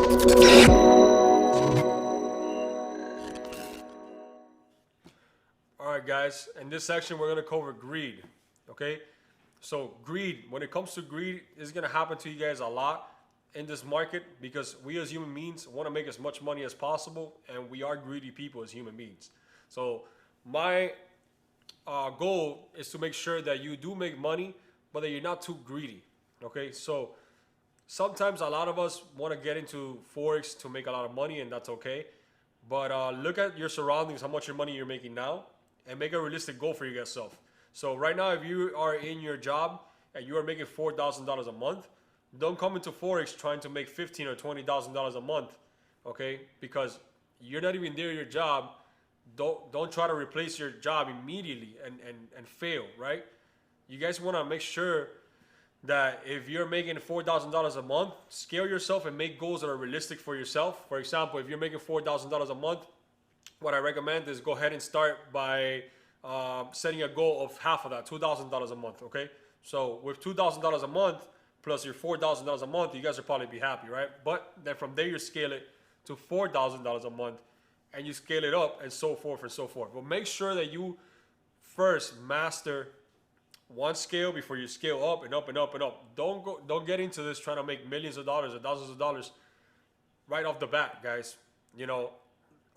Alright guys, in this section we're going to cover greed, okay? So greed, when it comes to greed, is going to happen to you guys a lot in this market because we as human beings want to make as much money as possible, and we are greedy people as human beings. So my goal is to make sure that you do make money, but that you're not too greedy, okay? So sometimes a lot of us want to get into Forex to make a lot of money, and that's okay. But look at your surroundings, how much your money you're making now, and make a realistic goal for yourself. So right now, if you are in your job and you are making $4,000 a month, don't come into Forex trying to make $15,000 or $20,000 a month, okay? Because you're not even there at your job. Don't try to replace your job immediately and fail, right? You guys want to make sure that if you're making $4,000 a month, scale yourself and make goals that are realistic for yourself. For example, if you're making $4,000 a month, what I recommend is go ahead and start by setting a goal of half of that, $2,000 a month, okay? So with $2,000 a month plus your $4,000 a month, you guys will probably be happy, right? But then from there, you scale it to $4,000 a month, and you scale it up, and so forth and so forth. But make sure that you first master one scale before you scale up and up and up and up. Don't get into this trying to make millions of dollars or thousands of dollars right off the bat, guys. You know,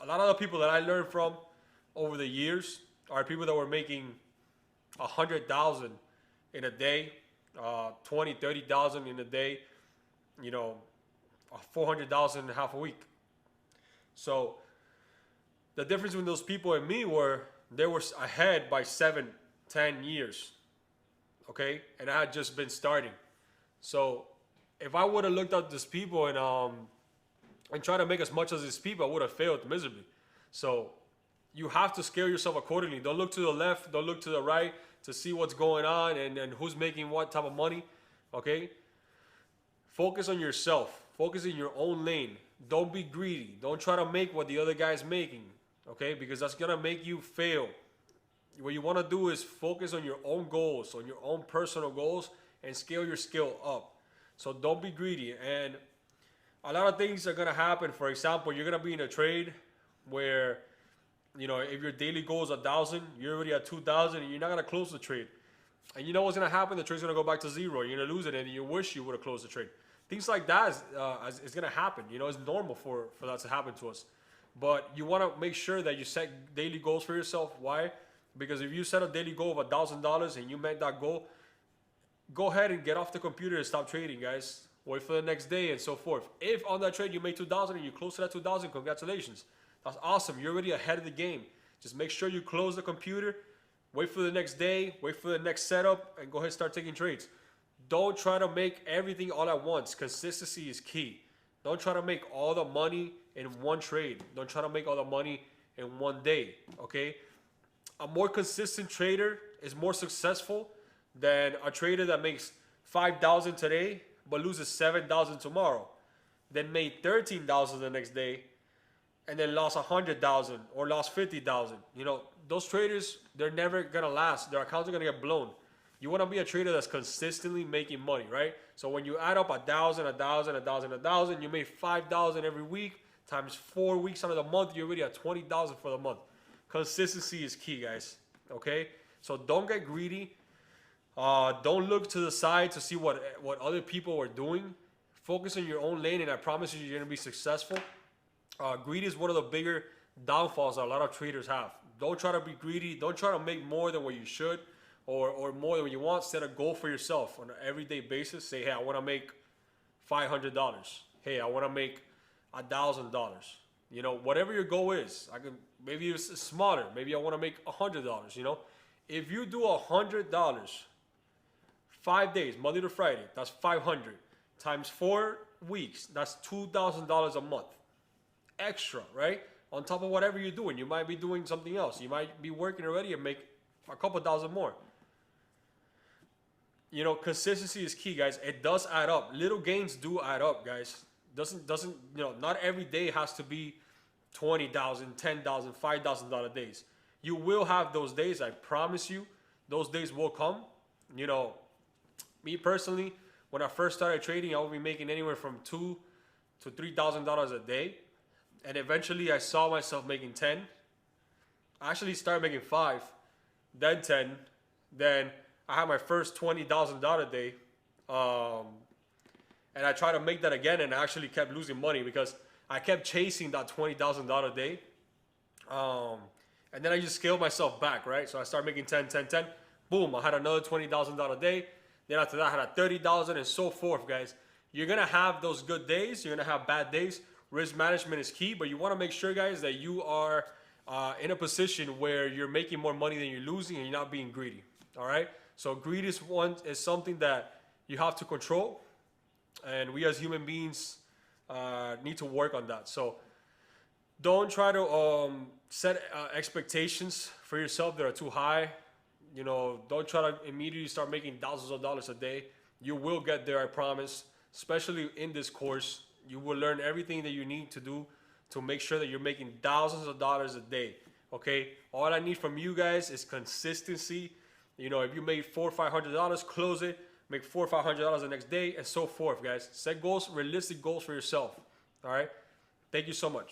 a lot of the people that I learned from over the years are people that were making 100,000 in a day, 20, 30,000 in a day, you know, 400,000 in half a week. So the difference between those people and me were they were ahead by 7, 10 years. Okay, and I had just been starting. So if I would have looked at these people and try to make as much as these people, I would have failed miserably. So you have to scale yourself accordingly. Don't look to the left, don't look to the right to see what's going on and who's making what type of money. Okay, focus on yourself. Focus in your own lane. Don't be greedy. Don't try to make what the other guy's making. Okay, because that's gonna make you fail. What you want to do is focus on your own goals, on your own personal goals, and scale your skill up. So don't be greedy. And a lot of things are going to happen. For example, you're going to be in a trade where, you know, if your daily goal is 1,000, you're already at 2,000, and you're not going to close the trade. And you know what's going to happen? The trade's going to go back to zero. You're going to lose it, and you wish you would have closed the trade. Things like that is going to happen. You know, it's normal for that to happen to us. But you want to make sure that you set daily goals for yourself. Why? Because if you set a daily goal of $1,000 and you met that goal, go ahead and get off the computer and stop trading, guys. Wait for the next day and so forth. If on that trade you made 2,000 and you close to that 2,000, congratulations. That's awesome. You're already ahead of the game. Just make sure you close the computer, wait for the next day, wait for the next setup, and go ahead and start taking trades. Don't try to make everything all at once. Consistency is key. Don't try to make all the money in one trade. Don't try to make all the money in one day, okay? A more consistent trader is more successful than a trader that makes 5,000 today but loses 7,000 tomorrow, then made 13,000 the next day, and then lost 100,000 or lost 50,000. You know, those traders, they're never gonna last. Their accounts are gonna get blown. You want to be a trader that's consistently making money, right? So when you add up 1,000, 1,000, 1,000, 1,000, you made 5,000 every week times 4 weeks out of the month. You're already at 20,000 for the month. Consistency is key, guys. Okay, so don't get greedy. Don't look to the side to see what other people are doing. Focus on your own lane, and I promise you, you're gonna be successful. Greed is one of the bigger downfalls that a lot of traders have. Don't try to be greedy. Don't try to make more than what you should, or more than what you want. Set a goal for yourself on an everyday basis. Say, hey, I want to make $500. Hey, I want to make $1,000. You know, whatever your goal is, maybe it's smaller. Maybe I want to make $100. You know, if you do $100, 5 days, Monday to Friday, that's 500 times 4 weeks. That's $2,000 a month, extra, right? On top of whatever you're doing, you might be doing something else. You might be working already and make a couple thousand more. You know, consistency is key, guys. It does add up. Little gains do add up, guys. Doesn't you know? Not every day has to be $20,000, $10,000, $5,000 days. You will have those days. I promise you, those days will come. You know, me personally, when I first started trading, I would be making anywhere from $2,000 to $3,000 a day, and eventually I saw myself making 10. I actually started making 5, then 10, then I had my first $20,000 day, and I tried to make that again, and I actually kept losing money because I kept chasing that $20,000 day. And then I just scaled myself back, right? So I started making 10, 10, 10. Boom, I had another $20,000 day. Then after that, I had a 30,000 and so forth, guys. You're gonna have those good days. You're gonna have bad days. Risk management is key, but you wanna make sure, guys, that you are in a position where you're making more money than you're losing and you're not being greedy, all right? So greed is something that you have to control, and we as human beings need to work on that. So don't try to set expectations for yourself that are too high. You know, don't try to immediately start making thousands of dollars a day. You will get there, I promise. Especially in this course, you will learn everything that you need to do to make sure that you're making thousands of dollars a day. Okay, all I need from you guys is consistency. You know, if you made $400 or $500, close it. Make $400 or $500 the next day, and so forth, guys. Set goals, realistic goals for yourself. All right. Thank you so much.